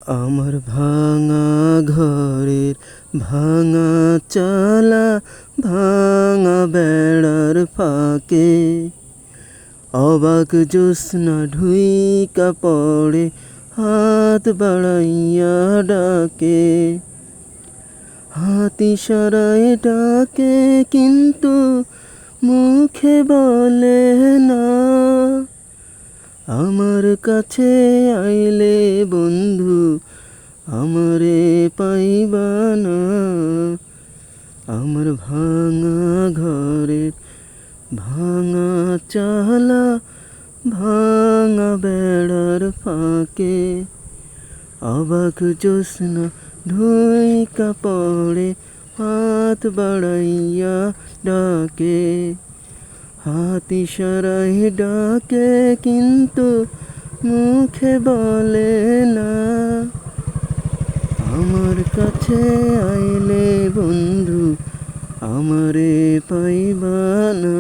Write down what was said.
আমার ভাঙা ঘরের ভাঙা চালা, ভাঙা বেড়ার ফাঁকে অবাক জ্যোৎস্না ঢুইকা পড়ে, হাত বাড়াইয়া ডাকে। হাত ইশারায় ডাকে কিন্তু মুখে বলে না, আমার কাছে আইলে বন্ধু আমারে পাইবা না। আমার ভাঙা ঘরের ভাঙা চালা, ভাঙা বেড়ার ফাঁকে অবাক জ্যোৎস্না ঢুইকা পড়ে, হাত বাড়াইয়া ডাকে। হাত ইশারায় ডাকে কিন্তু মুখে বলে না, আমার কাছে আইলে বন্ধু আমারে পাইবা না।